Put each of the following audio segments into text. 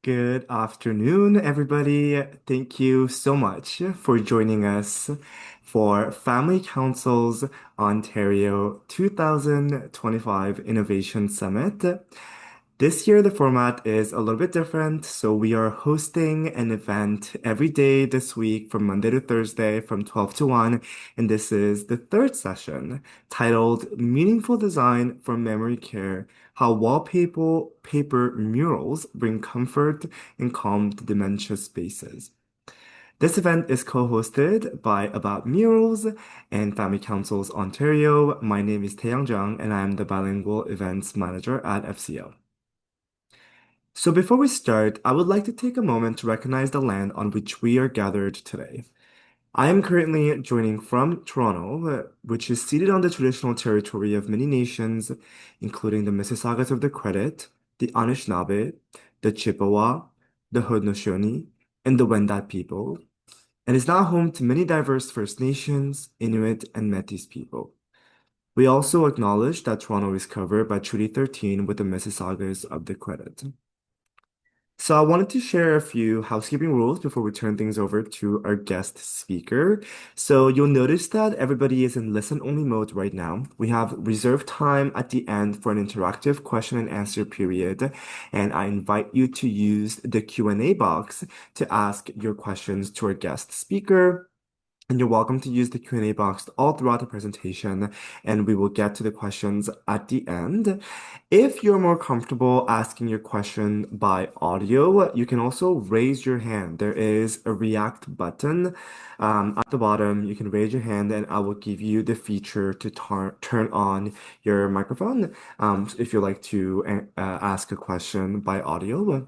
Good afternoon, everybody. Thank you so much for joining us for Family Council's Ontario 2025 Innovation Summit. This year, the format is a little bit different, so we are hosting an event every day this week from Monday to Thursday from 12 to 1, and this is the third session titled Meaningful Design for Memory Care: How Wallpaper Murals Bring Comfort and Calm to Dementia Spaces. This event is co-hosted by About Murals and Family Councils Ontario. My name is Taeyang Jung, and I am the Bilingual Events Manager at FCO. So before we start, I would like to take a moment to recognize the land on which we are gathered today. I am currently joining from Toronto, which is seated on the traditional territory of many nations, including the Mississaugas of the Credit, the Anishinaabe, the Chippewa, the Haudenosaunee, and the Wendat people, and is now home to many diverse First Nations, Inuit, and Métis people. We also acknowledge that Toronto is covered by Treaty 13 with the Mississaugas of the Credit. So I wanted to share a few housekeeping rules before we turn things over to our guest speaker. So you'll notice that everybody is in listen-only mode right now. We have reserved time at the end for an interactive question and answer period, and I invite you to use the Q&A box to ask your questions to our guest speaker. And you're welcome to use the Q&A box all throughout the presentation, and we will get to the questions at the end. If you're more comfortable asking your question by audio, you can also raise your hand. There is a react button at the bottom. You can raise your hand, and I will give you the feature to turn on your microphone if you'd like to ask a question by audio.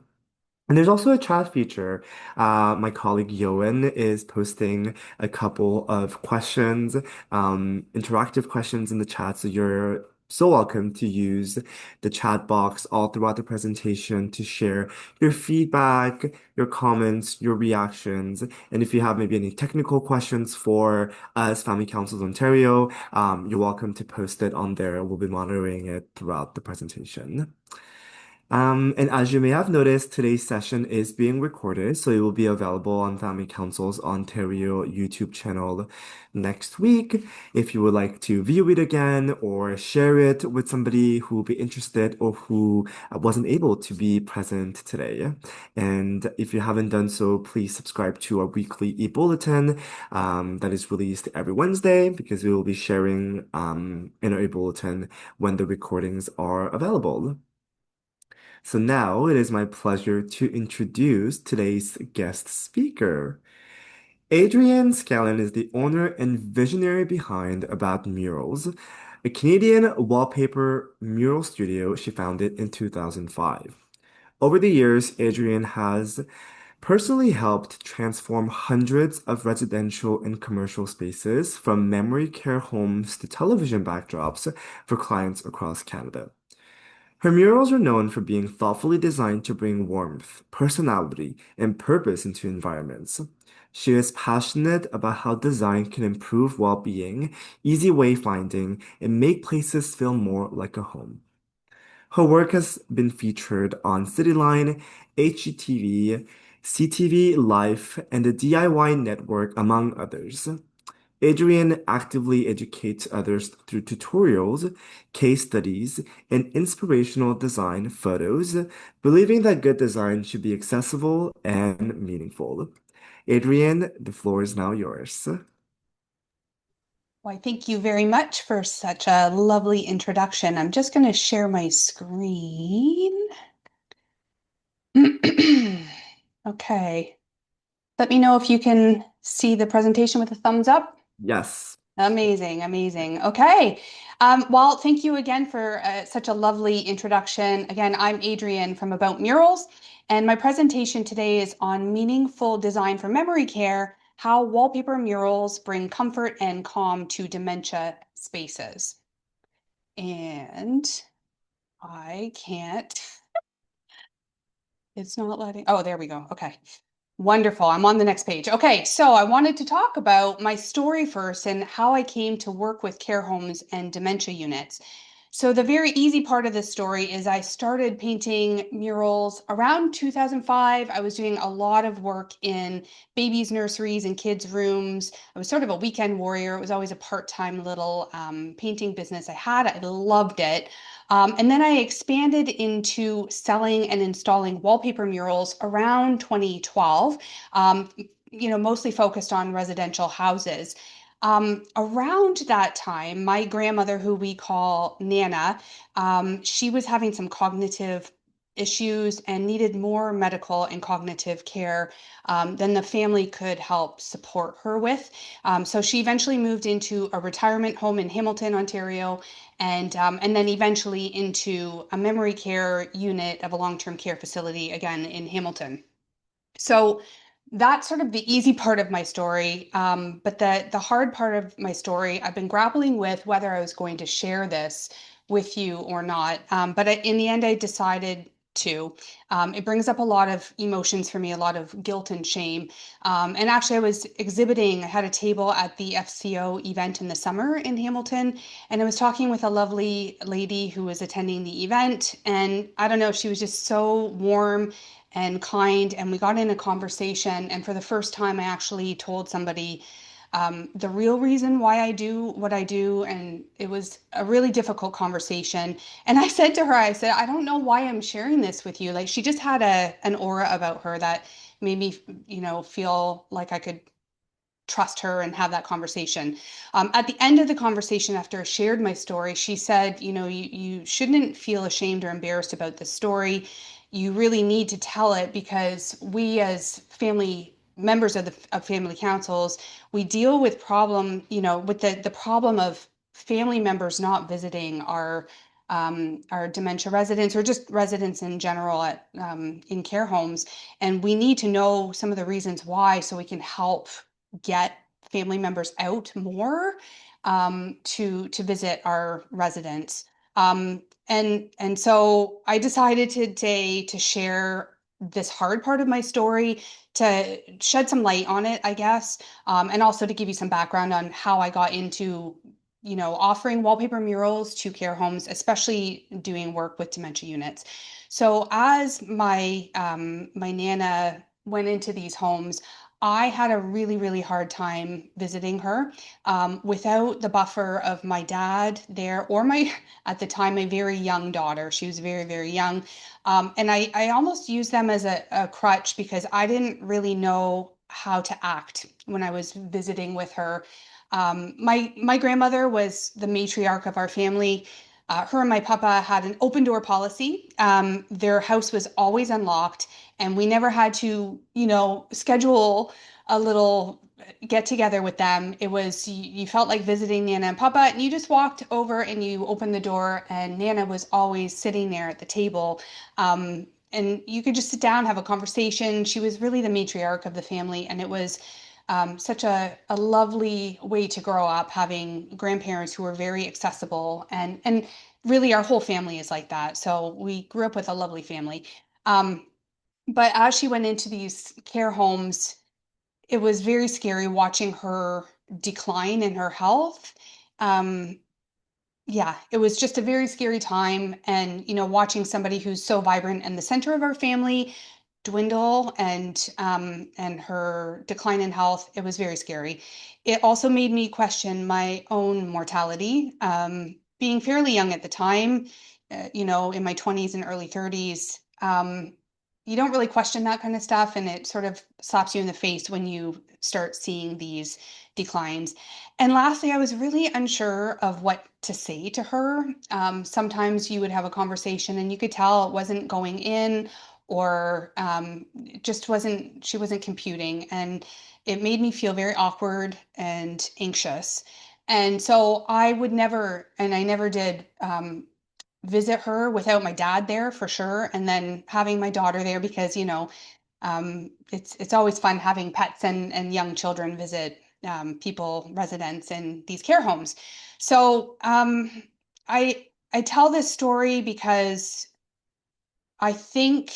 And there's also a chat feature. My colleague Yoan is posting a couple of questions, interactive questions in the chat. So you're so welcome to use the chat box all throughout the presentation to share your feedback, your comments, your reactions. And if you have maybe any technical questions for us, Family Councils Ontario, you're welcome to post it on there. We'll be monitoring it throughout the presentation. And as you may have noticed, today's session is being recorded, so it will be available on Family Council's Ontario YouTube channel next week. If you would like to view it again or share it with somebody who will be interested or who wasn't able to be present today. And if you haven't done so, please subscribe to our weekly e-bulletin that is released every Wednesday, because we will be sharing in our e-bulletin when the recordings are available. So now it is my pleasure to introduce today's guest speaker. Adrienne Scanlan is the owner and visionary behind About Murals, a Canadian wallpaper mural studio she founded in 2005. Over the years, Adrienne has personally helped transform hundreds of residential and commercial spaces, from memory care homes to television backdrops, for clients across Canada. Her murals are known for being thoughtfully designed to bring warmth, personality, and purpose into environments. She is passionate about how design can improve well-being, easy wayfinding, and make places feel more like a home. Her work has been featured on Cityline, HGTV, CTV Life, and the DIY Network, among others. Adrienne actively educates others through tutorials, case studies, and inspirational design photos, believing that good design should be accessible and meaningful. Adrienne, the floor is now yours. Why, thank you very much for such a lovely introduction. I'm just going to share my screen. Okay. Let me know if you can see the presentation with a thumbs up. Yes. Amazing, amazing. Okay. Well, thank you again for such a lovely introduction. Again, I'm Adrienne from About Murals, and my presentation today is on meaningful design for memory care: how wallpaper murals bring comfort and calm to dementia spaces. And I can't, it's not letting, oh, there we go. Okay. Wonderful. I'm on the next page. Okay, so I wanted to talk about my story first and how I came to work with care homes and dementia units. So the very easy part of this story is I started painting murals around 2005. I was doing a lot of work in babies' nurseries and kids' rooms. I was sort of a weekend warrior. It was always a part-time little painting business I had. I loved it. And then I expanded into selling and installing wallpaper murals around 2012, mostly focused on residential houses. Around that time, my grandmother, who we call Nana, she was having some cognitive issues and needed more medical and cognitive care than the family could help support her with. So she eventually moved into a retirement home in Hamilton, Ontario, and then eventually into a memory care unit of a long-term care facility again in Hamilton. So that's sort of the easy part of my story. But the hard part of my story, I've been grappling with whether I was going to share this with you or not. In the end, I decided to. It brings up a lot of emotions for me, a lot of guilt and shame. And actually, I was exhibiting, I had a table at the FCO event in the summer in Hamilton, and I was talking with a lovely lady who was attending the event. And I don't know, she was just so warm and kind, and we got in a conversation. And for the first time, I actually told somebody the real reason why I do what I do. And it was a really difficult conversation. And I said to her, I said, I don't know why I'm sharing this with you. Like, she just had an aura about her that made me, feel like I could trust her and have that conversation. At the end of the conversation, after I shared my story, she said, you shouldn't feel ashamed or embarrassed about this story. You really need to tell it because we, as family members of family councils, we deal with with the problem of family members not visiting our dementia residents or just residents in general in care homes. And we need to know some of the reasons why so we can help get family members out more to visit our residents. And so I decided today to share this hard part of my story to shed some light on it, I guess, and also to give you some background on how I got into offering wallpaper murals to care homes, especially doing work with dementia units. So as my Nana went into these homes, I had a really, really hard time visiting her without the buffer of my dad there or at the time, my very young daughter. She was very, very young. And I almost used them as a crutch because I didn't really know how to act when I was visiting with her. My grandmother was the matriarch of our family. Her and my papa had an open door policy. Their house was always unlocked, and we never had to, schedule a little get together with them. It was you felt like visiting Nana and Papa, and you just walked over and you opened the door, and Nana was always sitting there at the table. And you could just sit down, have a conversation. She was really the matriarch of the family, and it was such a lovely way to grow up, having grandparents who were very accessible, and really our whole family is like that. So we grew up with a lovely family. Um, but as she went into these care homes, it was very scary watching her decline in her health. Um, yeah, it was just a very scary time. And, watching somebody who's so vibrant and the center of our family dwindle and her decline in health, it was very scary. It also made me question my own mortality. Being fairly young at the time, in my 20s and early 30s, you don't really question that kind of stuff, and it sort of slaps you in the face when you start seeing these declines. And lastly, I was really unsure of what to say to her. Sometimes you would have a conversation and you could tell it wasn't going in, or it just she wasn't computing. And it made me feel very awkward and anxious. And so I never did visit her without my dad there for sure. And then having my daughter there because, it's always fun having pets and young children visit residents in these care homes. So I tell this story because I think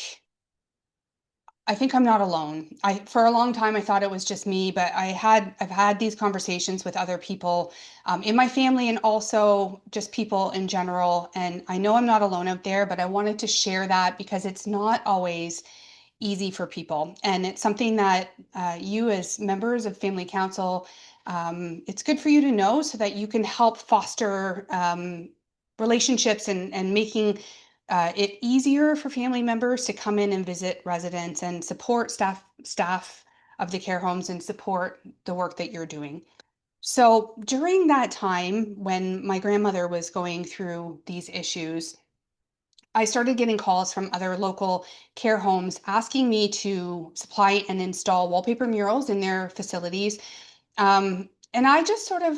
I think I'm not alone. For a long time, I thought it was just me, but I've had these conversations with other people in my family and also just people in general. And I know I'm not alone out there, but I wanted to share that because it's not always easy for people. And it's something that you, as members of Family Council, it's good for you to know so that you can help foster relationships and making it easier for family members to come in and visit residents and support staff of the care homes and support the work that you're doing. So during that time when my grandmother was going through these issues, I started getting calls from other local care homes asking me to supply and install wallpaper murals in their facilities. And I just sort of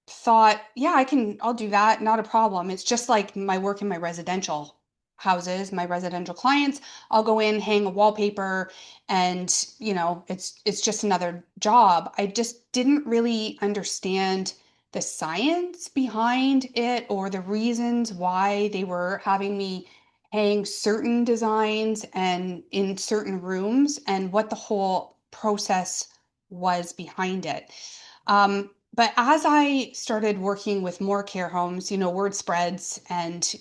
thought, yeah, I'll do that, not a problem. It's just like my work in my residential houses, my residential clients. I'll go in, hang a wallpaper, and it's just another job. I just didn't really understand the science behind it or the reasons why they were having me hang certain designs and in certain rooms and what the whole process was behind it. But as I started working with more care homes, word spreads and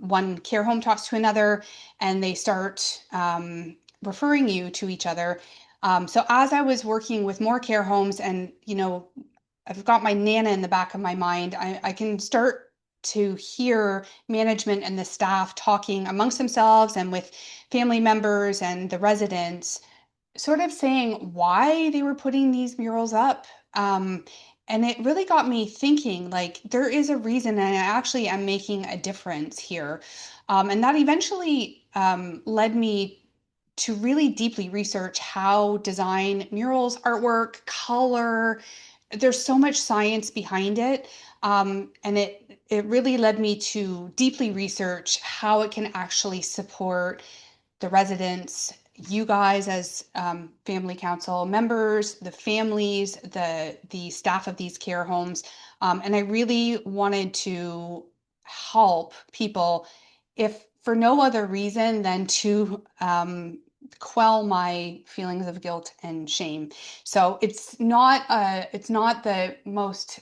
one care home talks to another and they start referring you to each other. So as I was working with more care homes and, I've got my Nana in the back of my mind, I can start to hear management and the staff talking amongst themselves and with family members and the residents sort of saying why they were putting these murals up. Um, and it really got me thinking like, there is a reason, and I actually am making a difference here. And that eventually led me to really deeply research how design, murals, artwork, color, there's so much science behind it. And it really led me to deeply research how it can actually support the residents, you guys as family council members, the families, the staff of these care homes, and I really wanted to help people, if for no other reason than to quell my feelings of guilt and shame. So it's not the most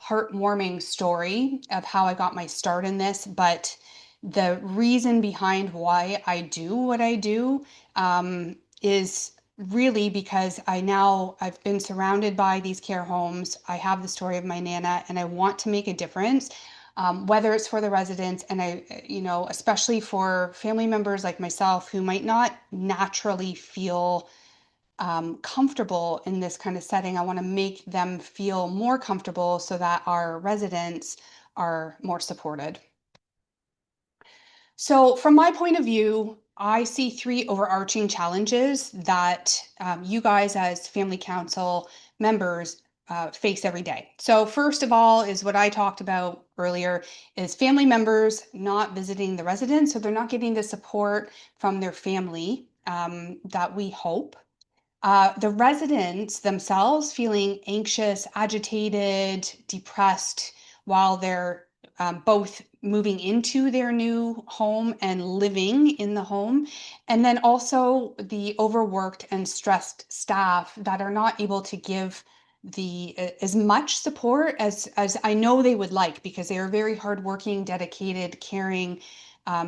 heartwarming story of how I got my start in this, but the reason behind why I do what I do is really because I've been surrounded by these care homes. I have the story of my Nana, and I want to make a difference. Whether it's for the residents and especially for family members like myself who might not naturally feel comfortable in this kind of setting. I want to make them feel more comfortable so that our residents are more supported. So, from my point of view, I see three overarching challenges that you guys, as Family Council members, face every day. So, first of all, is what I talked about earlier: is family members not visiting the residents, so they're not getting the support from their family that we hope. The residents themselves feeling anxious, agitated, depressed while they're both moving into their new home and living in the home. And then also the overworked and stressed staff that are not able to give the as much support as I know they would like, because they are very hardworking, dedicated, caring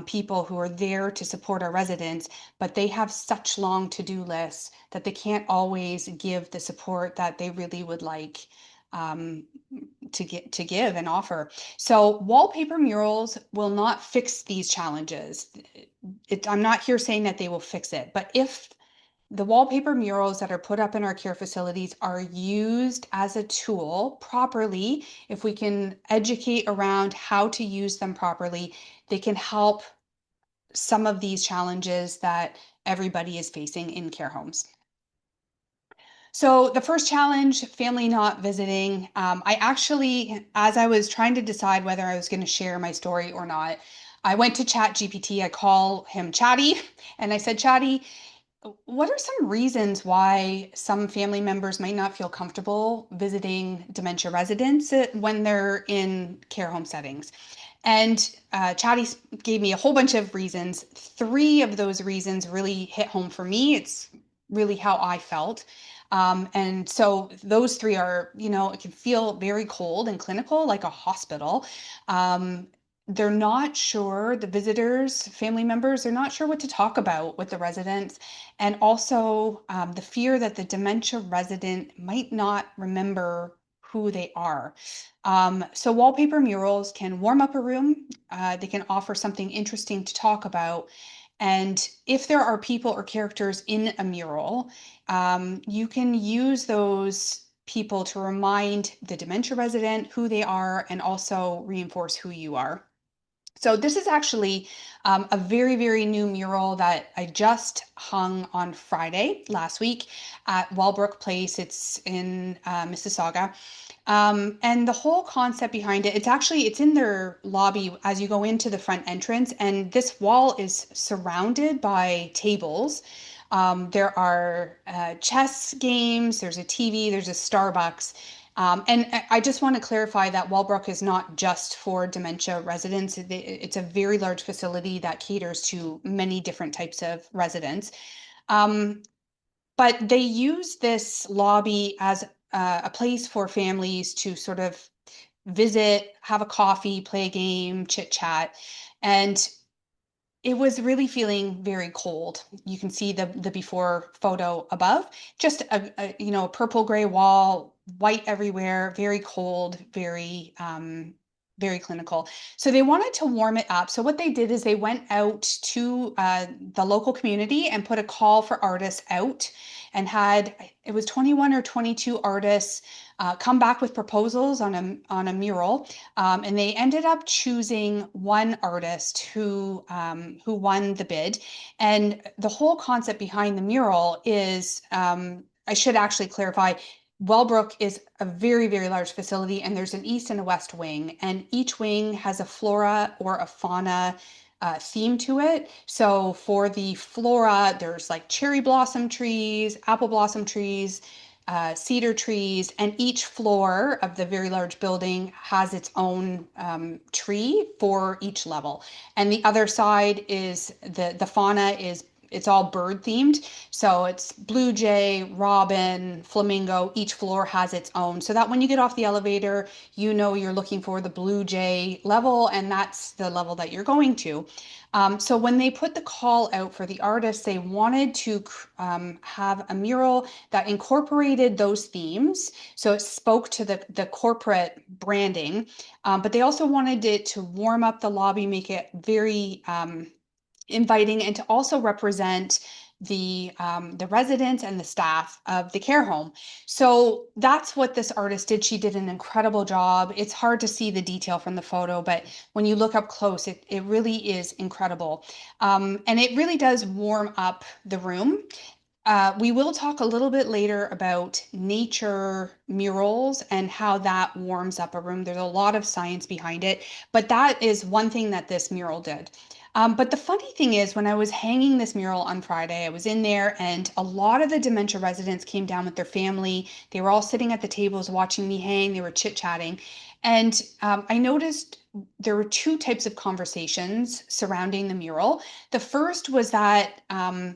people who are there to support our residents, but they have such long to-do lists that they can't always give the support that they really would like um, to give and offer. So wallpaper murals will not fix these challenges. I'm not here saying that they will fix it, but if the wallpaper murals that are put up in our care facilities are used as a tool properly, if we can educate around how to use them properly, they can help some of these challenges that everybody is facing in care homes. So the first challenge, family not visiting. I actually, as I was trying to decide whether I was going to share my story or not, I went to Chat GPT. I call him Chatty, and I said, Chatty, what are some reasons why some family members might not feel comfortable visiting dementia residents when they're in care home settings? And Chatty gave me a whole bunch of reasons. Three of those reasons really hit home for me. It's really how I felt. And so those three are, it can feel very cold and clinical, like a hospital. Um, they're not sure, the visitors, family members, they're not sure what to talk about with the residents. And also the fear that the dementia resident might not remember who they are. So wallpaper murals can warm up a room. They can offer something interesting to talk about. And if there are people or characters in a mural, you can use those people to remind the dementia resident who they are and also reinforce who you are. So this is actually a very, very new mural that I just hung on Friday last week at Walbrook Place. It's in Mississauga. And the whole concept behind it, it's in their lobby as you go into the front entrance, and this wall is surrounded by tables. There are chess games, there's a TV, there's a Starbucks. And I just want to clarify that Walbrook is not just for dementia residents. It's a very large facility that caters to many different types of residents. Um, but they use this lobby as a place for families to sort of visit, have a coffee, play a game, chit chat. And it was really feeling very cold. You can see the before photo above. Just a purple gray wall, white everywhere, very cold, very clinical. So they wanted to warm it up. So what they did is they went out to the local community and put a call for artists out and had it was 21 or 22 artists come back with proposals on a mural, and they ended up choosing one artist who won the bid. And the whole concept behind the mural is, I should actually clarify, Wellbrook is a very, very large facility, and there's an east and a west wing, and each wing has a flora or a fauna theme to it. So for the flora, there's like cherry blossom trees, apple blossom trees, cedar trees, and each floor of the very large building has its own tree for each level. And the other side is the fauna is it's all bird themed. So it's blue jay, robin, flamingo. Each floor has its own. So that when you get off the elevator, you know you're looking for the blue jay level, and that's the level that you're going to. So when they put the call out for the artists, they wanted to have a mural that incorporated those themes. So it spoke to the corporate branding, but they also wanted it to warm up the lobby, make it very inviting, and to also represent the residents and the staff of the care home. So that's what this artist did. She did an incredible job. It's hard to see the detail from the photo, but when you look up close, it really is incredible. And it really does warm up the room. We will talk a little bit later about nature murals and how that warms up a room. There's a lot of science behind it, but that is one thing that this mural did. But the funny thing is, when I was hanging this mural on Friday, I was in there and a lot of the dementia residents came down with their family. They were all sitting at the tables watching me hang, they were chit-chatting. And I noticed there were two types of conversations surrounding the mural. The first was that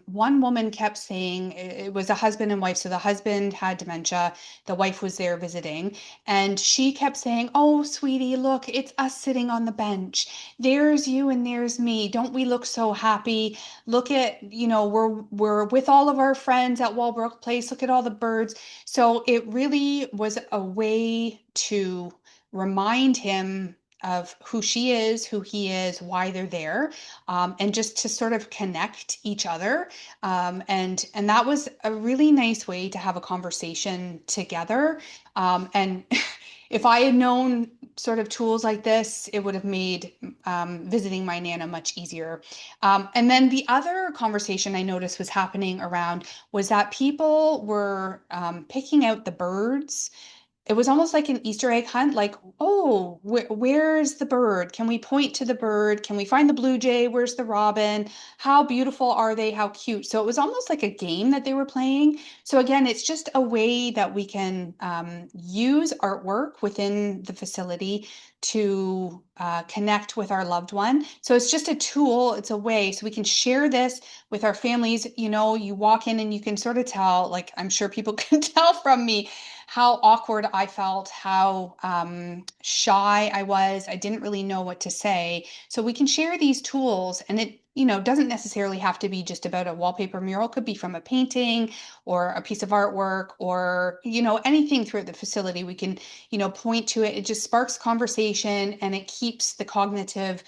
one woman kept saying it was a husband and wife. So the husband had dementia, the wife was there visiting, and she kept saying, "Oh, sweetie, look, it's us sitting on the bench. There's you and there's me. Don't we look so happy? Look at, we're with all of our friends at Walbrook Place. Look at all the birds." So it really was a way to remind him of who she is, who he is, why they're there, and just to sort of connect each other. And that was a really nice way to have a conversation together. And if I had known sort of tools like this, it would have made visiting my Nana much easier. And then the other conversation I noticed was happening around was that people were picking out the birds it was almost like an Easter egg hunt, like, oh, where's the bird? Can we point to the bird? Can we find the blue jay? Where's the robin? How beautiful are they? How cute. So it was almost like a game that they were playing. So again, it's just a way that we can use artwork within the facility to connect with our loved one. So it's just a tool, it's a way. So we can share this with our families. You know, you walk in and you can sort of tell, like I'm sure people can tell from me, how awkward I felt, how shy I was. I didn't really know what to say. So we can share these tools, and it, you know, doesn't necessarily have to be just about a wallpaper mural. It could be from a painting or a piece of artwork, or, you know, anything throughout the facility. We can, you know, point to it. It just sparks conversation and it keeps the cognitive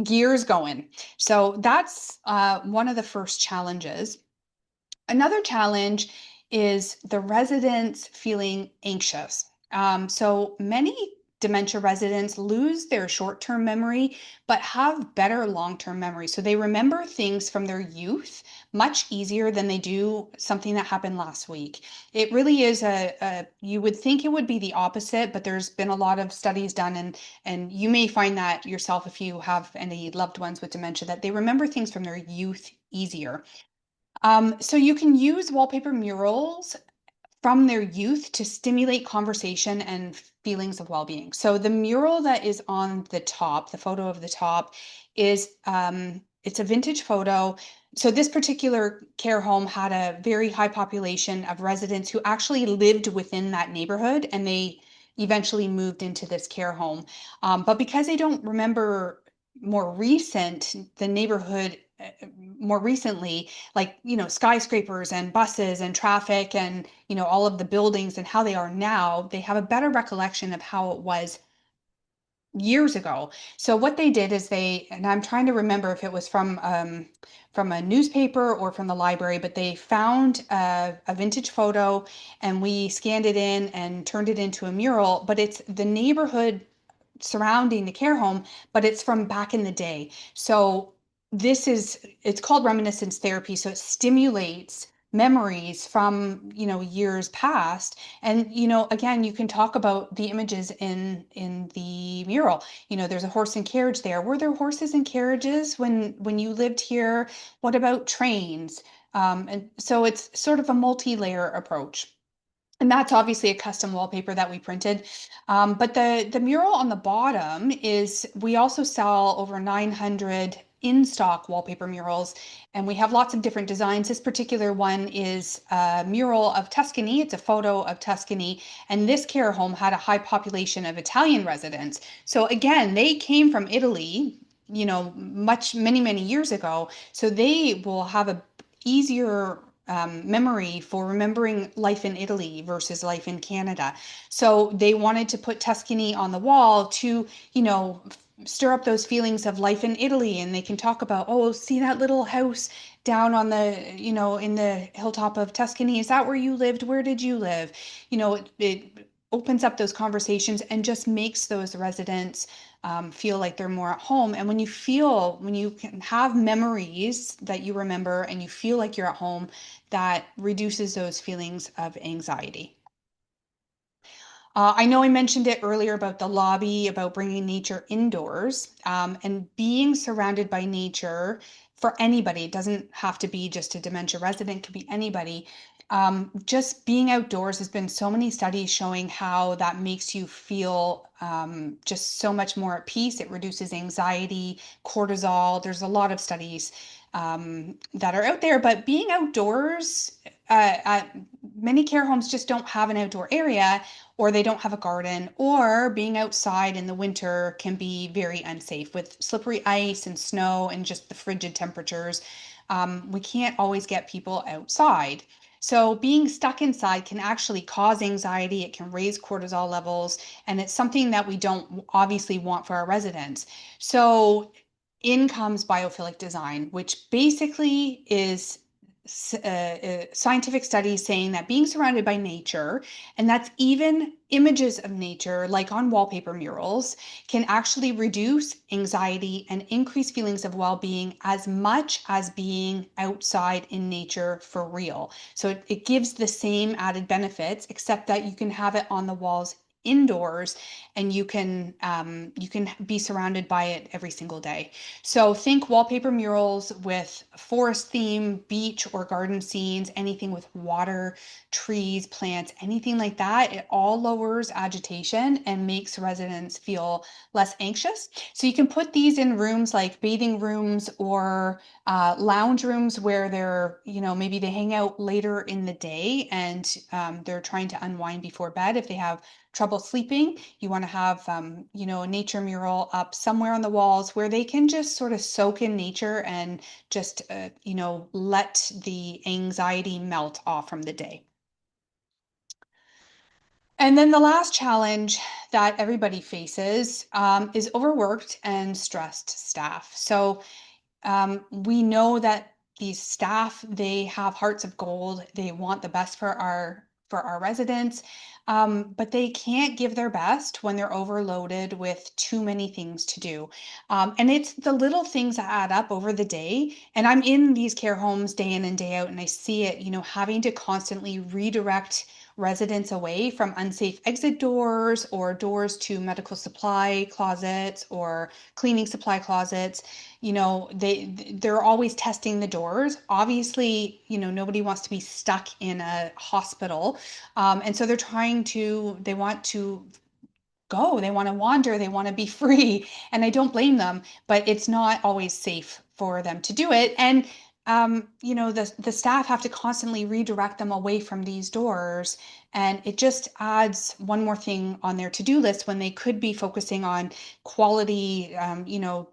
gears going. So that's one of the first challenges. Another challenge is the residents feeling anxious. So many dementia residents lose their short-term memory, but have better long-term memory. So they remember things from their youth much easier than they do something that happened last week. It really is you would think it would be the opposite, but there's been a lot of studies done, and you may find that yourself if you have any loved ones with dementia, that they remember things from their youth easier. So you can use wallpaper murals from their youth to stimulate conversation and feelings of well-being. So the mural that is on the top, the photo of the top, is it's a vintage photo. So this particular care home had a very high population of residents who actually lived within that neighborhood, and they eventually moved into this care home. But because they don't remember more recent, the neighborhood more recently, like, you know, skyscrapers and buses and traffic and, you know, all of the buildings and how they are now, they have a better recollection of how it was years ago. So what they did is they, and I'm trying to remember if it was from a newspaper or from the library, but they found a vintage photo, and we scanned it in and turned it into a mural. But it's the neighborhood surrounding the care home, but it's from back in the day. So it's called reminiscence therapy. So it stimulates memories from, you know, years past. And, you know, again, you can talk about the images in the mural. You know, there's a horse and carriage there. Were there horses and carriages when you lived here? What about trains? And so it's sort of a multi-layer approach. And that's obviously a custom wallpaper that we printed. But the mural on the bottom is, we also sell over 900 in-stock wallpaper murals, and we have lots of different designs. This particular one is a mural of Tuscany. It's a photo of Tuscany, and this care home had a high population of Italian residents. So again, they came from Italy, you know, many years ago. So they will have a easier memory for remembering life in Italy versus life in Canada. So they wanted to put Tuscany on the wall to, you know, stir up those feelings of life in Italy. And they can talk about, oh, see that little house down on the, you know, in the hilltop of Tuscany. Is that where you lived? Where did you live? You know, it opens up those conversations and just makes those residents feel like they're more at home. And when you can have memories that you remember and you feel like you're at home, that reduces those feelings of anxiety. I know I mentioned it earlier about the lobby, about bringing nature indoors, and being surrounded by nature for anybody. It doesn't have to be just a dementia resident, it could be anybody. Just being outdoors, has been so many studies showing how that makes you feel just so much more at peace. It reduces anxiety, cortisol. There's a lot of studies that are out there, but being outdoors, at many care homes just don't have an outdoor area, or they don't have a garden, or being outside in the winter can be very unsafe with slippery ice and snow and just the frigid temperatures. We can't always get people outside. So being stuck inside can actually cause anxiety. It can raise cortisol levels, and it's something that we don't obviously want for our residents. So in comes biophilic design, which basically is scientific studies saying that being surrounded by nature, and that's even images of nature, like on wallpaper murals, can actually reduce anxiety and increase feelings of well-being as much as being outside in nature for real. So it gives the same added benefits, except that you can have it on the walls indoors, and you can be surrounded by it every single day. So think wallpaper murals with forest theme, beach or garden scenes, anything with water, trees, plants, anything like that. It all lowers agitation and makes residents feel less anxious. So you can put these in rooms like bathing rooms or lounge rooms where they're, maybe they hang out later in the day, and they're trying to unwind before bed. If they have trouble sleeping, you want to have, a nature mural up somewhere on the walls where they can just sort of soak in nature and just, let the anxiety melt off from the day. And then the last challenge that everybody faces is overworked and stressed staff. So we know that these staff, they have hearts of gold. They want the best for our residents, but they can't give their best when they're overloaded with too many things to do. And it's the little things that add up over the day. And I'm in these care homes day in and day out, and I see it, having to constantly redirect residents away from unsafe exit doors or doors to medical supply closets or cleaning supply closets. They're always testing the doors. Obviously, nobody wants to be stuck in a hospital, and so they want to go, they want to wander, they want to be free, and I don't blame them, but it's not always safe for them to do it. And the staff have to constantly redirect them away from these doors, and it just adds one more thing on their to-do list when they could be focusing on quality,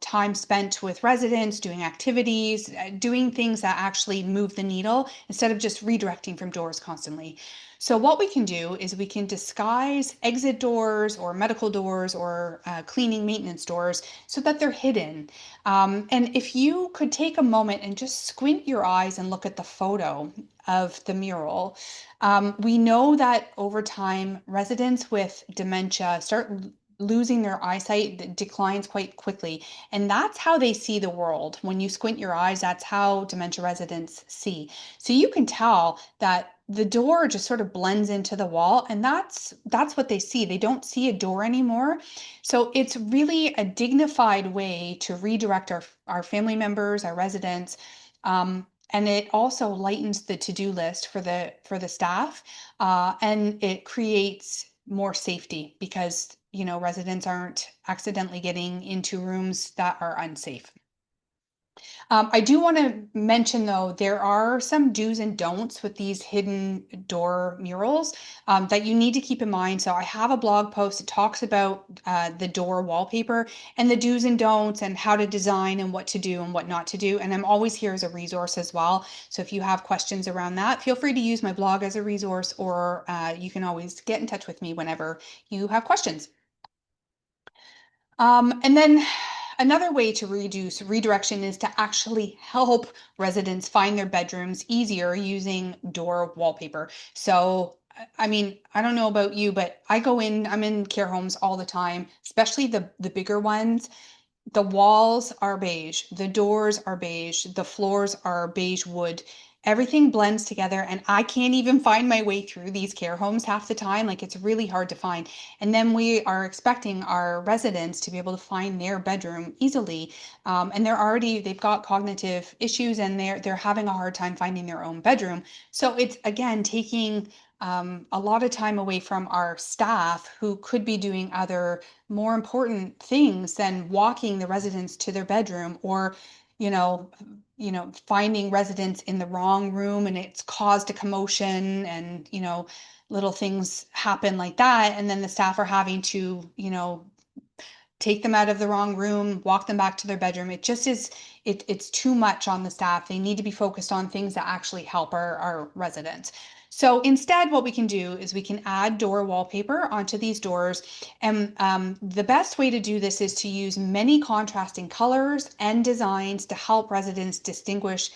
time spent with residents, doing activities, doing things that actually move the needle instead of just redirecting from doors constantly. So what we can do is we can disguise exit doors or medical doors or cleaning maintenance doors so that they're hidden. And if you could take a moment and just squint your eyes and look at the photo of the mural, we know that over time, residents with dementia start losing their eyesight that declines quite quickly. And that's how they see the world. When you squint your eyes, that's how dementia residents see. So you can tell that the door just sort of blends into the wall, and that's what they see. They don't see a door anymore. So it's really a dignified way to redirect our family members, our residents. And it also lightens the to-do list for the staff, and it creates more safety because residents aren't accidentally getting into rooms that are unsafe. I do want to mention, though, there are some do's and don'ts with these hidden door murals that you need to keep in mind. So I have a blog post that talks about the door wallpaper and the do's and don'ts and how to design and what to do and what not to do. And I'm always here as a resource as well. So if you have questions around that, feel free to use my blog as a resource, or you can always get in touch with me whenever you have questions. And then another way to reduce redirection is to actually help residents find their bedrooms easier using door wallpaper. So, I mean, I don't know about you, but I'm in care homes all the time, especially the bigger ones. The walls are beige, the doors are beige, the floors are beige wood. Everything blends together, and I can't even find my way through these care homes half the time. Like, it's really hard to find. And then we are expecting our residents to be able to find their bedroom easily. And they've got cognitive issues, and they're having a hard time finding their own bedroom. So it's again taking a lot of time away from our staff who could be doing other more important things than walking the residents to their bedroom, or you know finding residents in the wrong room and it's caused a commotion, and little things happen like that, and then the staff are having to take them out of the wrong room, walk them back to their bedroom. It just is, it's too much on the staff. They need to be focused on things that actually help our residents. So instead, what we can do is we can add door wallpaper onto these doors. And the best way to do this is to use many contrasting colors and designs to help residents distinguish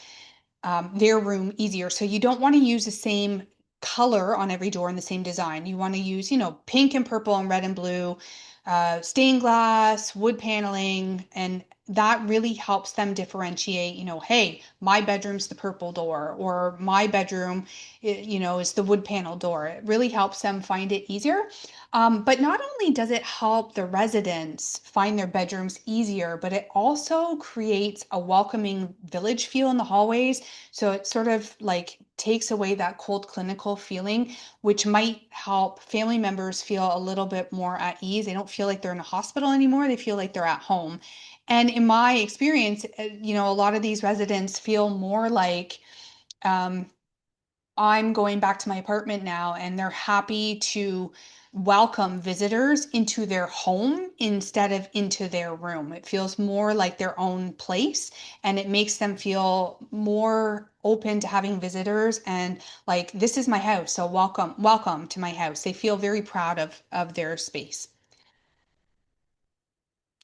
their room easier. So you don't want to use the same color on every door in the same design. You want to use, pink and purple and red and blue, stained glass, wood paneling, and that really helps them differentiate, hey, my bedroom's the purple door, or my bedroom, is the wood panel door. It really helps them find it easier. But not only does it help the residents find their bedrooms easier, but it also creates a welcoming village feel in the hallways. So it sort of like takes away that cold clinical feeling, which might help family members feel a little bit more at ease. They don't feel like they're in a hospital anymore. They feel like they're at home. And in my experience, a lot of these residents feel more like, um, I'm going back to my apartment now, and they're happy to welcome visitors into their home instead of into their room. It feels more like their own place, and it makes them feel more open to having visitors and like, this is my house, so welcome to my house. They feel very proud of their space.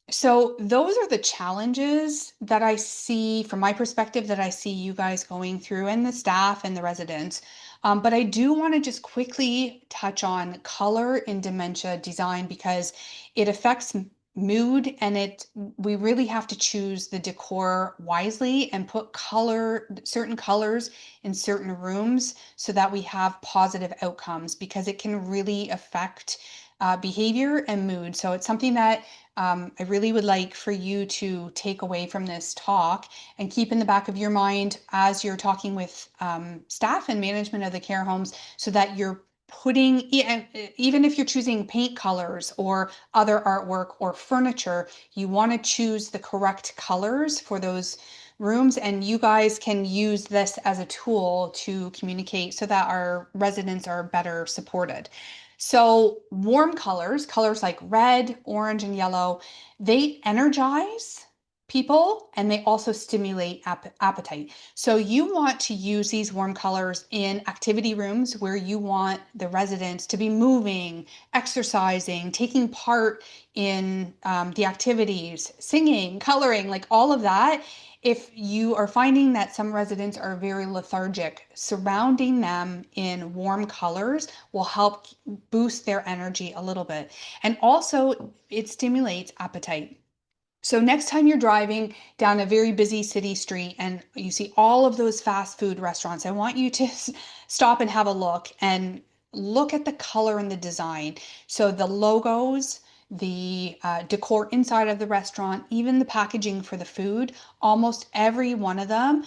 So those are the challenges that I see from my perspective, that I see you guys going through, and the staff and the residents. But I do want to just quickly touch on color in dementia design, because it affects mood, and we really have to choose the decor wisely and put certain colors in certain rooms so that we have positive outcomes, because it can really affect behavior and mood. So it's something that I really would like for you to take away from this talk and keep in the back of your mind as you're talking with staff and management of the care homes, so that you're putting, even if you're choosing paint colors or other artwork or furniture, you want to choose the correct colors for those rooms. And you guys can use this as a tool to communicate so that our residents are better supported. So warm colors, colors like red, orange, and yellow, they energize people, and they also stimulate appetite. So you want to use these warm colors in activity rooms where you want the residents to be moving, exercising, taking part in the activities, singing, coloring, like all of that. If you are finding that some residents are very lethargic, surrounding them in warm colors will help boost their energy a little bit. And also, it stimulates appetite. So next time you're driving down a very busy city street and you see all of those fast food restaurants, I want you to stop and have a look, and look at the color and the design. So the logos, the decor inside of the restaurant, even the packaging for the food, almost every one of them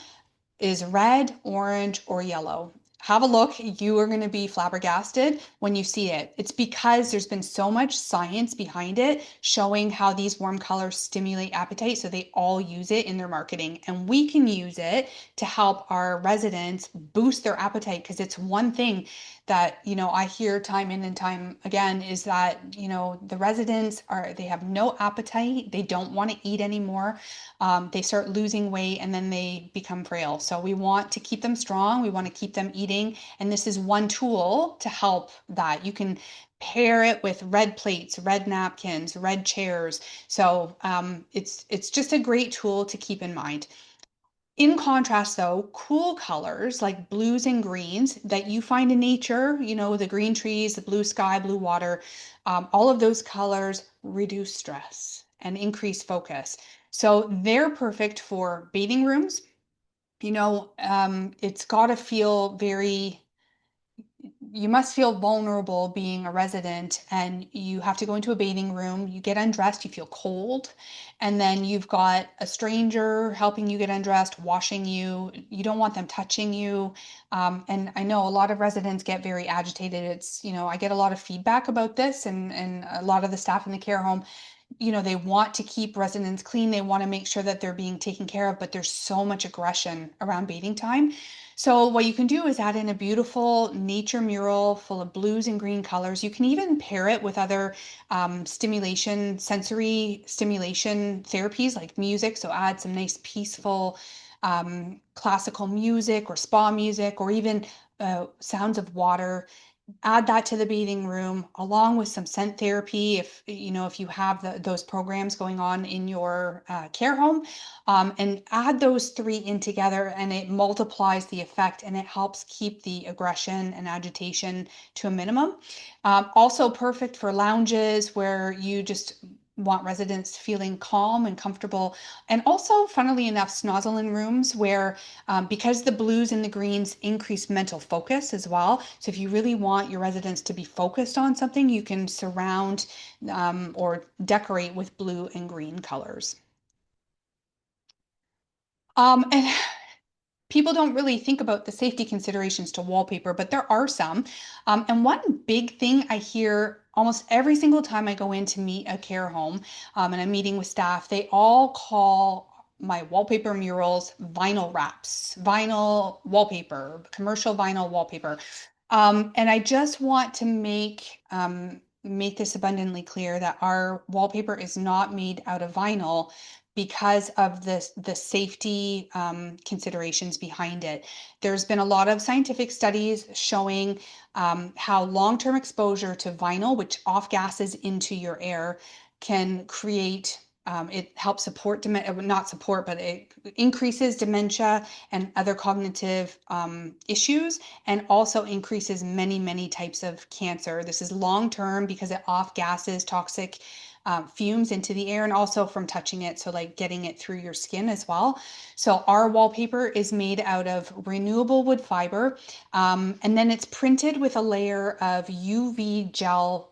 is red, orange, or yellow. Have a look. You are going to be flabbergasted when you see it. It's because there's been so much science behind it showing how these warm colors stimulate appetite. So they all use it in their marketing. And we can use it to help our residents boost their appetite, because it's one thing that, I hear time in and time again, is that, the residents they have no appetite. They don't want to eat anymore. They start losing weight, and then they become frail. So we want to keep them strong. We want to keep them eating. And this is one tool to help that. You can pair it with red plates, red napkins, red chairs. So it's just a great tool to keep in mind. In contrast, though, cool colors like blues and greens that you find in nature, the green trees, the blue sky, blue water, all of those colors reduce stress and increase focus. So they're perfect for bathing rooms. It's got to feel very, you must feel vulnerable being a resident, and you have to go into a bathing room, you get undressed, you feel cold, and then you've got a stranger helping you get undressed, washing you. You don't want them touching you. And I know a lot of residents get very agitated. I get a lot of feedback about this, and a lot of the staff in the care home, they want to keep residents clean. They want to make sure that they're being taken care of, but there's so much aggression around bathing time. So what you can do is add in a beautiful nature mural full of blues and green colors. You can even pair it with other sensory stimulation therapies like music. So add some nice peaceful classical music or spa music, or even sounds of water. add that to the bathing room along with some scent therapy if you have those programs going on in your care home, and add those three in together and it multiplies the effect and it helps keep the aggression and agitation to a minimum. Also perfect for lounges where you just want residents feeling calm and comfortable, and also funnily enough snozzle in rooms where because the blues and the greens increase mental focus as well. So if you really want your residents to be focused on something, you can surround or decorate with blue and green colors. And people don't really think about the safety considerations to wallpaper, but there are some. And one big thing I hear almost every single time I go in to meet a care home, and I'm meeting with staff, they all call my wallpaper murals vinyl wraps, vinyl wallpaper, commercial vinyl wallpaper. And I just want to make this abundantly clear that our wallpaper is not made out of vinyl because of the safety considerations behind it. There's been a lot of scientific studies showing how long-term exposure to vinyl, which off gases into your air, can create it helps support not support, but it increases dementia and other cognitive issues, and also increases many types of cancer. This is long term because it off gases toxic fumes into the air and also from touching it, so like getting it through your skin as well. So our wallpaper is made out of renewable wood fiber, and then it's printed with a layer of UV gel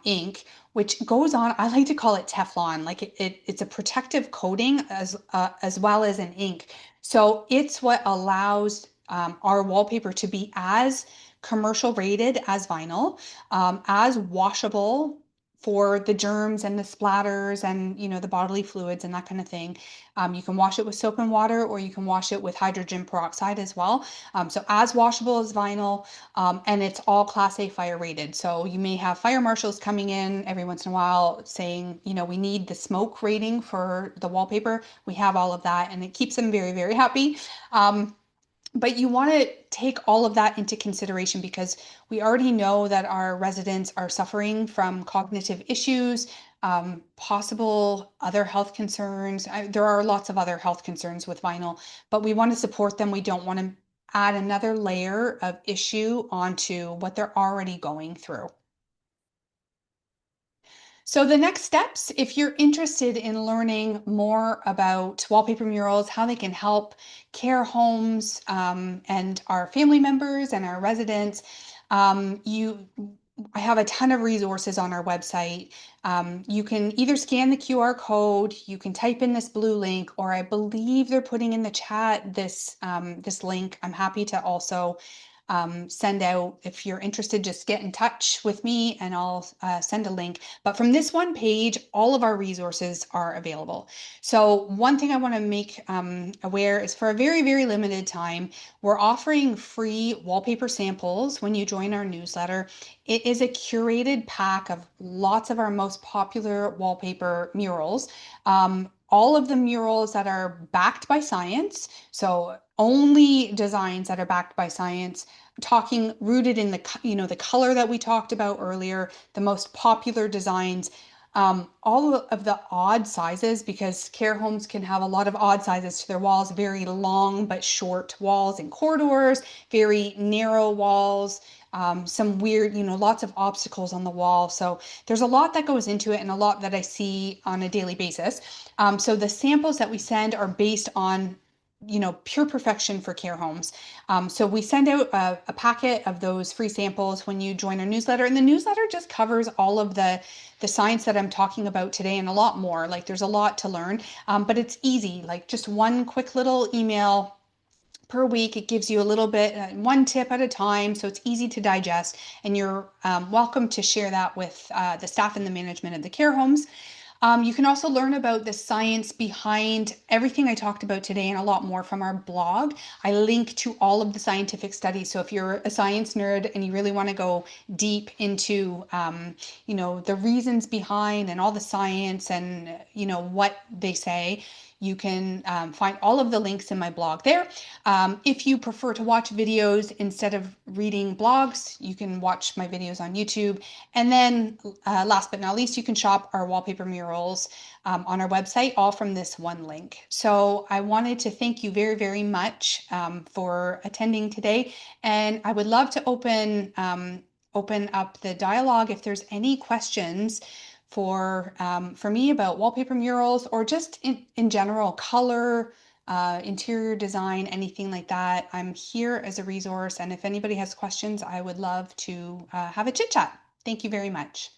ink, which goes on. I like to call it Teflon. Like it's a protective coating as well as an ink. So it's what allows our wallpaper to be as commercial rated as vinyl, as washable for the germs and the splatters and the bodily fluids and that kind of thing. You can wash it with soap and water, or you can wash it with hydrogen peroxide as well. So as washable as vinyl, and it's all Class A fire rated. So you may have fire marshals coming in every once in a while saying, we need the smoke rating for the wallpaper. We have all of that, and it keeps them very happy. But you want to take all of that into consideration because we already know that our residents are suffering from cognitive issues, possible other health concerns. There are lots of other health concerns with vinyl, but we want to support them. We don't want to add another layer of issue onto what they're already going through. So the next steps, if you're interested in learning more about wallpaper murals, how they can help care homes and our family members and our residents, I have a ton of resources on our website. You can either scan the QR code, you can type in this blue link, or I believe they're putting in the chat this link. I'm happy to also send out. If you're interested, just get in touch with me and I'll send a link. But from this one page, all of our resources are available. So one thing I want to make aware is for a very limited time, we're offering free wallpaper samples when you join our newsletter. It is a curated pack of lots of our most popular wallpaper murals. All of the murals that are backed by science, so only designs that are backed by science, talking rooted in the color that we talked about earlier, the most popular designs, all of the odd sizes, because care homes can have a lot of odd sizes to their walls, very long but short walls and corridors, very narrow walls, some weird, lots of obstacles on the wall. So there's a lot that goes into it and a lot that I see on a daily basis. So the samples that we send are based on pure perfection for care homes. So we send out a packet of those free samples when you join our newsletter, and the newsletter just covers all of the science that I'm talking about today and a lot more. Like there's a lot to learn, but it's easy, like just one quick little email per week. It gives you a little bit, one tip at a time, so it's easy to digest, and you're welcome to share that with the staff and the management of the care homes. You can also learn about the science behind everything I talked about today and a lot more from our blog. I link to all of the scientific studies. So if you're a science nerd and you really want to go deep into, the reasons behind and all the science and, what they say, You can find all of the links in my blog there. If you prefer to watch videos instead of reading blogs, you can watch my videos on YouTube. And then last but not least, you can shop our wallpaper murals on our website, all from this one link. So I wanted to thank you very, very much for attending today. And I would love to open up the dialogue if there's any questions for me about wallpaper murals or just in general color, interior design, anything like that. I'm here as a resource, and if anybody has questions, I would love to have a chit chat. Thank you very much.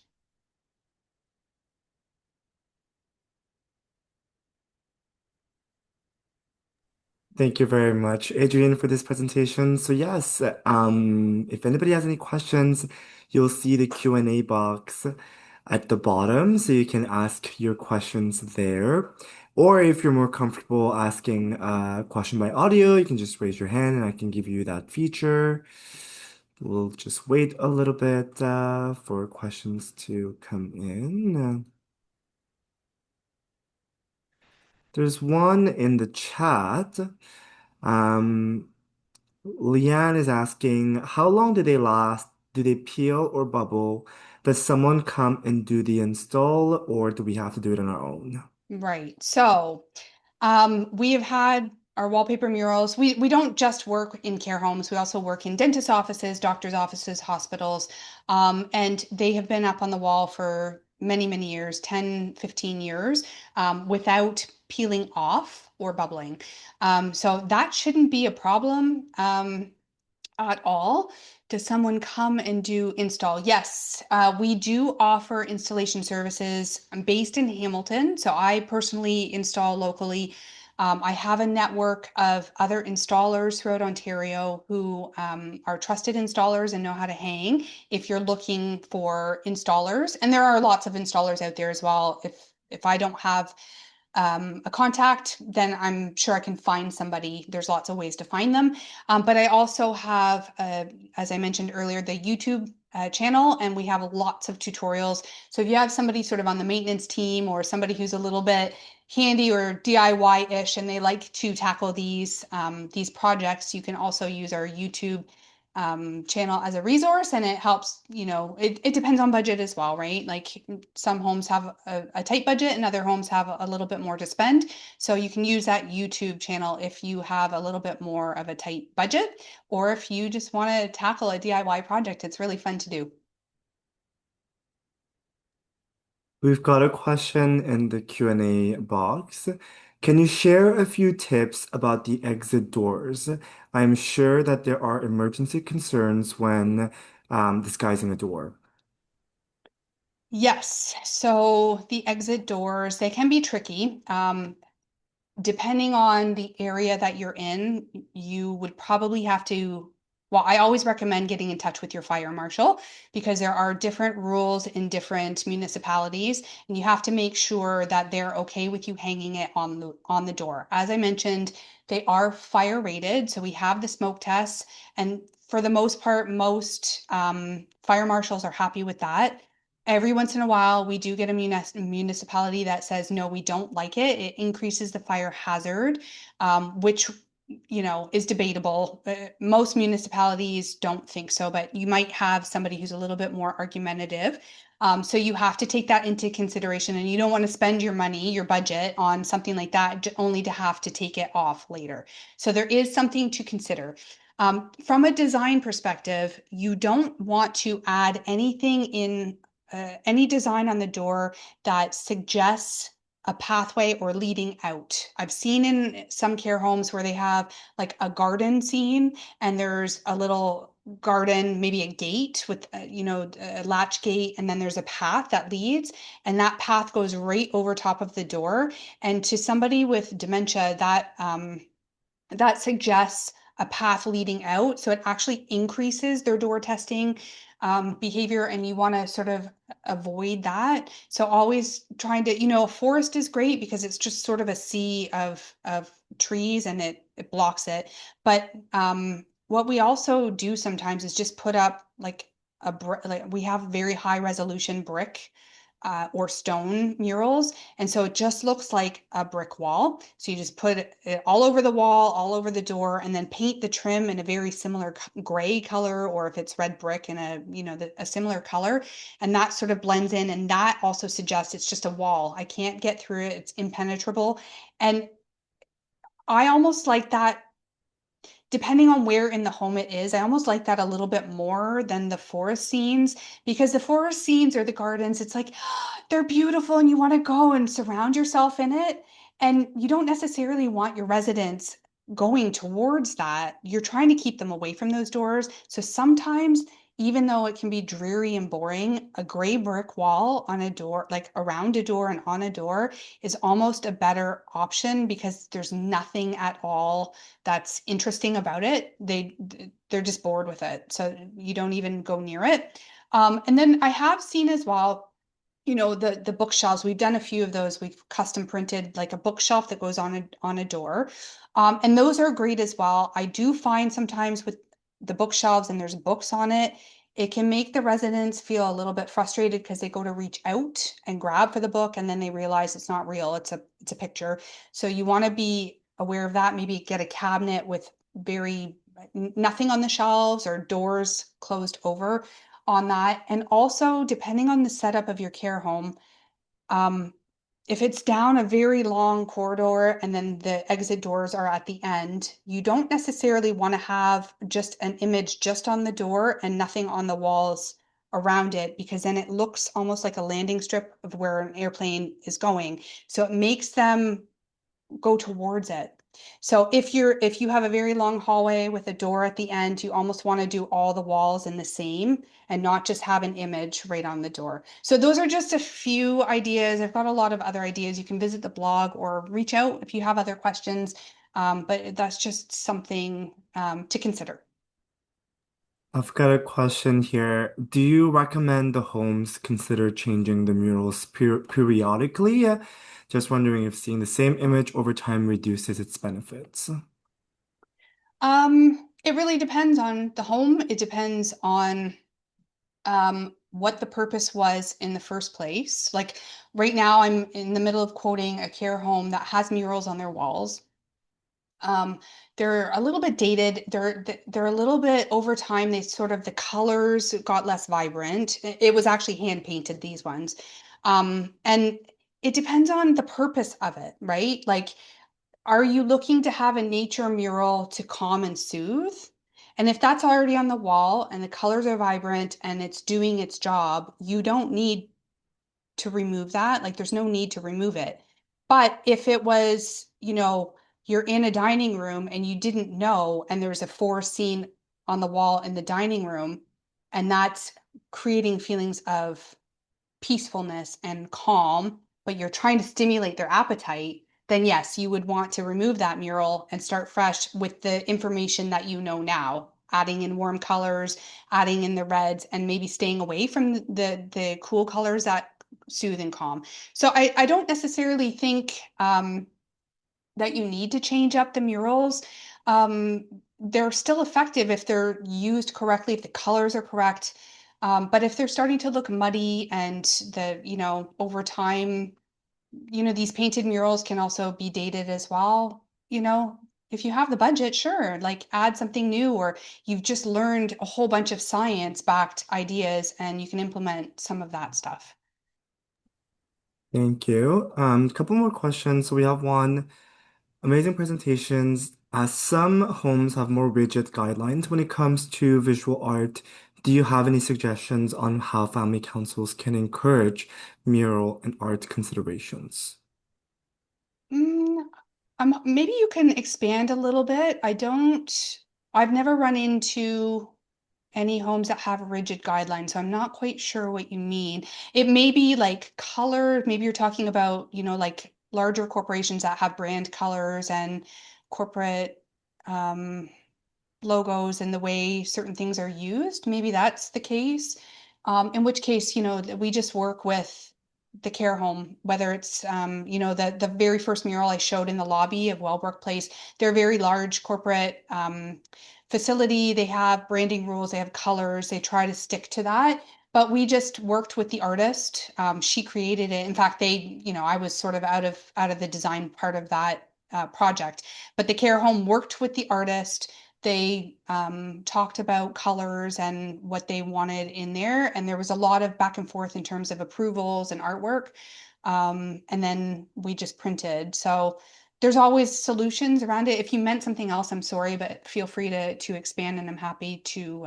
Thank you very much, Adrienne, for this presentation. So yes, if anybody has any questions, you'll see the Q&A box at the bottom, so you can ask your questions there. Or if you're more comfortable asking a question by audio, you can just raise your hand and I can give you that feature. We'll just wait a little bit for questions to come in. There's one in the chat. Um, Leanne is asking, how long do they last? Do they peel or bubble? Does someone come and do the install, or do we have to do it on our own? Right. So, we have had our wallpaper murals. We don't just work in care homes. We also work in dentist offices, doctors' offices, hospitals. And they have been up on the wall for many, many years, 10, 15 years, without peeling off or bubbling. So that shouldn't be a problem. At all. Does someone come and do install? Yes, we do offer installation services. I'm based in Hamilton, so I personally install locally. I have a network of other installers throughout Ontario who are trusted installers and know how to hang. If you're looking for installers, and there are lots of installers out there as well. If I don't have a contact, then I'm sure I can find somebody. There's lots of ways to find them. But I also have, as I mentioned earlier, the YouTube channel, and we have lots of tutorials. So if you have somebody sort of on the maintenance team or somebody who's a little bit handy or DIY-ish and they like to tackle these projects, you can also use our YouTube channel as a resource, and it helps, it depends on budget as well, right? Like some homes have a tight budget and other homes have a little bit more to spend. So you can use that YouTube channel if you have a little bit more of a tight budget, or if you just want to tackle a DIY project. It's really fun to do. We've got a question in the Q&A box. Can you share a few tips about the exit doors? I'm sure that there are emergency concerns when disguising a door. Yes, so the exit doors, they can be tricky. Depending on the area that you're in, you would probably have to, well, I always recommend getting in touch with your fire marshal because there are different rules in different municipalities, and you have to make sure that they're okay with you hanging it on the door. As I mentioned, they are fire rated, so we have the smoke tests, and for the most part, most fire marshals are happy with that. Every once in a while, we do get a municipality that says, no, we don't like it. It increases the fire hazard, which, is debatable. Most municipalities don't think so, but you might have somebody who's a little bit more argumentative. So you have to take that into consideration, and you don't want to spend your money, your budget on something like that, only to have to take it off later. So there is something to consider. From a design perspective, you don't want to add anything in any design on the door that suggests a pathway or leading out. I've seen in some care homes where they have like a garden scene and there's a little garden, maybe a gate with, a latch gate, and then there's a path that leads, and that path goes right over top of the door. And to somebody with dementia, that suggests a path leading out. So it actually increases their door testing behavior, and you want to sort of avoid that. So always trying to, a forest is great because it's just sort of a sea of trees and it blocks it. But what we also do sometimes is just put up like like we have very high resolution brick or stone murals. And so it just looks like a brick wall. So you just put it all over the wall, all over the door, and then paint the trim in a very similar gray color, or if it's red brick in a similar color. And that sort of blends in. And that also suggests it's just a wall. I can't get through it. It's impenetrable. And I almost like that depending on where in the home it is, I almost like that a little bit more than the forest scenes because the forest scenes or the gardens, it's like they're beautiful and you want to go and surround yourself in it. And you don't necessarily want your residents going towards that. You're trying to keep them away from those doors. So sometimes, even though it can be dreary and boring, a gray brick wall on a door, like around a door and on a door, is almost a better option because there's nothing at all that's interesting about it. They're just bored with it, so you don't even go near it. And then I have seen as well, the bookshelves. We've done a few of those. We've custom printed like a bookshelf that goes on a door, and those are great as well. I do find sometimes with the bookshelves and there's books on it, it can make the residents feel a little bit frustrated because they go to reach out and grab for the book and then they realize it's not real. It's a picture. So you want to be aware of that. Maybe get a cabinet with very nothing on the shelves or doors closed over on that. And also, depending on the setup of your care home, um, if it's down a very long corridor and then the exit doors are at the end, you don't necessarily want to have just an image just on the door and nothing on the walls around it because then it looks almost like a landing strip of where an airplane is going. So it makes them go towards it. So if you have a very long hallway with a door at the end, you almost want to do all the walls in the same and not just have an image right on the door. So those are just a few ideas. I've got a lot of other ideas. You can visit the blog or reach out if you have other questions. But that's just something to consider. I've got a question here. Do you recommend the homes consider changing the murals periodically? Just wondering if seeing the same image over time reduces its benefits. It really depends on the home. It depends on what the purpose was in the first place. Like right now, I'm in the middle of quoting a care home that has murals on their walls. Um, they're a little bit dated. They're a little bit over time. They sort of the colors got less vibrant. It was actually hand painted, these ones. And it depends on the purpose of it, right? Like are you looking to have a nature mural to calm and soothe? And if that's already on the wall and the colors are vibrant and it's doing its job, you don't need to remove that. Like there's no need to remove it. But if it was, you're in a dining room and you didn't know, and there's a forest scene on the wall in the dining room, and that's creating feelings of peacefulness and calm, but you're trying to stimulate their appetite, then yes, you would want to remove that mural and start fresh with the information that you know now, adding in warm colors, adding in the reds, and maybe staying away from the cool colors that soothe and calm. So I don't necessarily think that you need to change up the murals. Um, they're still effective if they're used correctly, if the colors are correct. But if they're starting to look muddy and over time, these painted murals can also be dated as well. If you have the budget, sure, like add something new, or you've just learned a whole bunch of science-backed ideas and you can implement some of that stuff. Thank you. A couple more questions. So we have one. Amazing presentations. As some homes have more rigid guidelines when it comes to visual art, do you have any suggestions on how family councils can encourage mural and art considerations? Mm, maybe you can expand a little bit. I've never run into any homes that have rigid guidelines, so I'm not quite sure what you mean. It may be like color, maybe you're talking about, like larger corporations that have brand colors and corporate um, logos and the way certain things are used. Maybe that's the case. In which case, we just work with the care home, whether it's, the very first mural I showed in the lobby of Wellbrook Place. They're a very large corporate facility. They have branding rules, they have colors, they try to stick to that. but we just worked with the artist. She created it. In fact, I was sort of out of the design part of that project, but the care home worked with the artist. They talked about colors and what they wanted in there, and there was a lot of back and forth in terms of approvals and artwork. And then we just printed. So there's always solutions around it. If you meant something else, I'm sorry, but feel free to expand, and I'm happy to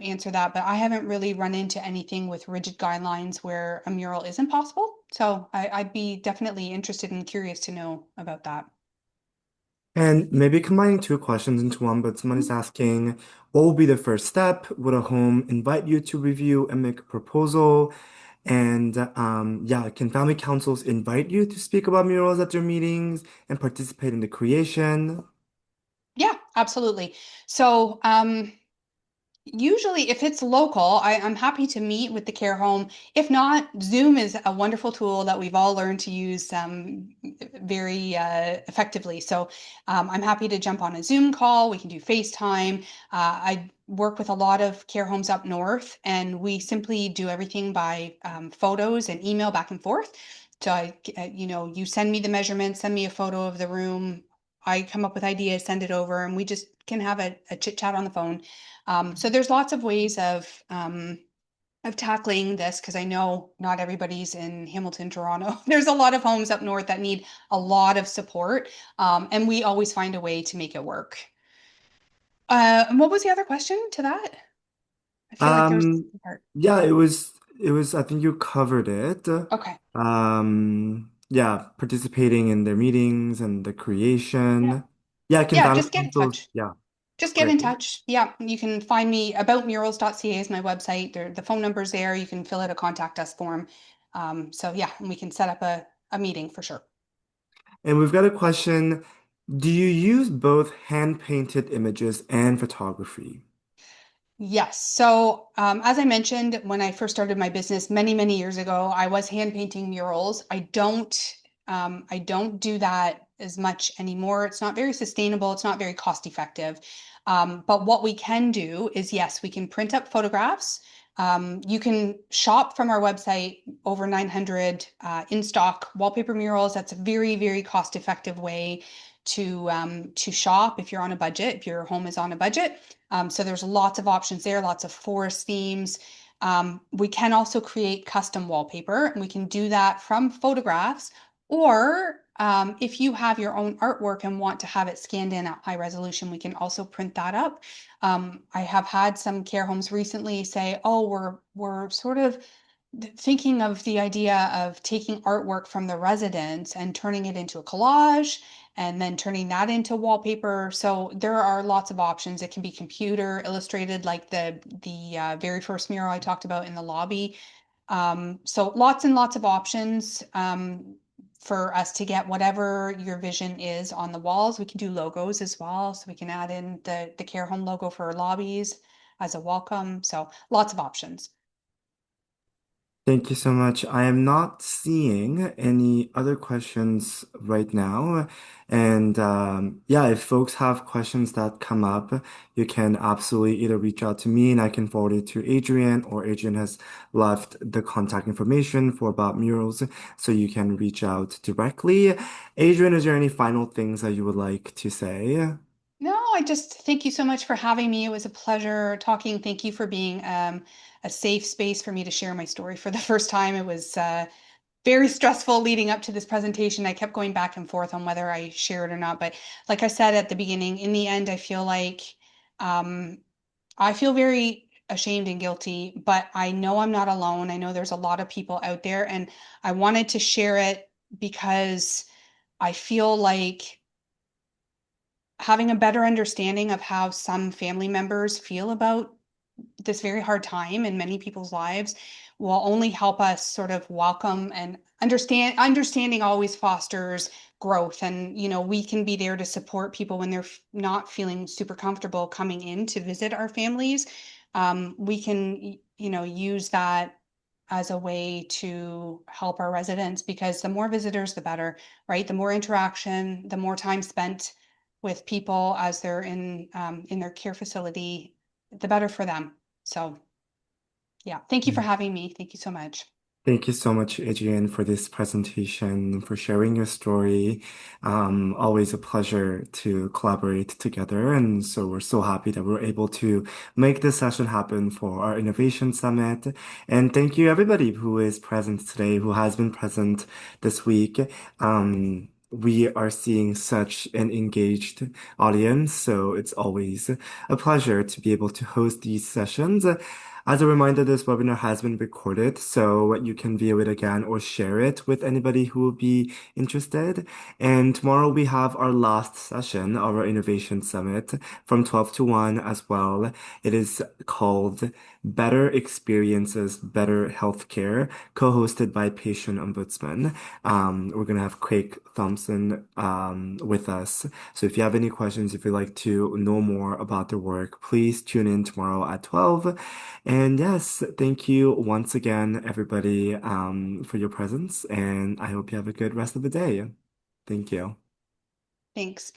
answer that. But I haven't really run into anything with rigid guidelines where a mural isn't possible. So I'd be definitely interested and curious to know about that. And maybe combining two questions into one, but someone is asking, what will be the first step? Would a home invite you to review and make a proposal? And yeah, can family councils invite you to speak about murals at their meetings and participate in the creation? Yeah, absolutely. So, usually, if it's local, I'm happy to meet with the care home. If not, Zoom is a wonderful tool that we've all learned to use very effectively. So I'm happy to jump on a Zoom call. We can do FaceTime. I work with a lot of care homes up north, and we simply do everything by photos and email back and forth. So you send me the measurements, send me a photo of the room. I come up with ideas, send it over, and we just can have a chit chat on the phone. So there's lots of ways of tackling this because I know not everybody's in Hamilton, Toronto. There's a lot of homes up north that need a lot of support, and we always find a way to make it work. And what was the other question to that? I feel like there was Um, a part. yeah, it was, I think you covered it. Okay. Yeah, participating in their meetings and the Yeah. creation. Yeah, can Yeah, family just get in councils, touch. yeah, Just get great. in touch. Yeah, you can find me aboutmurals.ca is my website. The phone number's there. You can fill out a contact us form. So yeah, and we can set up a meeting for sure. And we've got a question. Do you use both hand-painted images and photography? Yes. So, as I mentioned, when I first started my business many, many years ago, I was hand painting murals. I don't do that as much anymore. It's not very sustainable. It's not very cost effective. But what we can do is, yes, we can print up photographs. You can shop from our website over 900 in stock wallpaper murals. That's a very, very cost effective way to shop if you're on a budget, if your home is on a budget. So there's lots of options there, lots of forest themes. We can also create custom wallpaper, and we can do that from photographs. Or if you have your own artwork and want to have it scanned in at high resolution, we can also print that up. I have had some care homes recently say, "Oh, we're sort of thinking of the idea of taking artwork from the residents and turning it into a collage and then turning that into wallpaper." So there are lots of options. It can be computer illustrated, like the very first mural I talked about in the lobby. So lots and lots of options for us to get whatever your vision is on the walls. We can do logos as well, so we can add in the care home logo for lobbies as a welcome. So lots of options. Thank you so much. I am not seeing any other questions right now. And yeah, if folks have questions that come up, you can absolutely either reach out to me and I can forward it to Adrienne, or Adrienne has left the contact information for About Murals, so you can reach out directly. Adrienne, is there any final things that you would like to say? No, I just thank you so much for having me. It was a pleasure talking. Thank you for being a safe space for me to share my story for the first time. It was very stressful leading up to this presentation. I kept going back and forth on whether I share it or not. But like I said at the beginning, in the end, um, I feel very ashamed and guilty, but I know I'm not alone. I know there's a lot of people out there, and I wanted to share it because I feel like having a better understanding of how some family members feel about this very hard time in many people's lives will only help us sort of welcome and understanding always fosters growth, and we can be there to support people when they're not feeling super comfortable coming in to visit our families. We can use that as a way to help our residents, because the more visitors the better, right? The more interaction, the more time spent with people as they're in their care facility, the better for them. So Yeah. Thank you for having me. Thank you so much. Thank you so much, Adrienne, for this presentation, for sharing your story. Always a pleasure to collaborate together. And so we're so happy that we're able to make this session happen for our Innovation Summit. And thank you, everybody who is present today, who has been present this week. We are seeing such an engaged audience, so it's always a pleasure to be able to host these sessions. As a reminder, this webinar has been recorded, so you can view it again or share it with anybody who will be interested. And tomorrow we have our last session, our Innovation Summit from 12 to 1 as well. It is called Better Experiences, Better Healthcare, co-hosted by Patient Ombudsman. We're going to have Craig Thompson with us. So if you have any questions, if you'd like to know more about their work, please tune in tomorrow at 12. And yes, thank you once again, everybody, for your presence. And I hope you have a good rest of the day. Thank you. Thanks.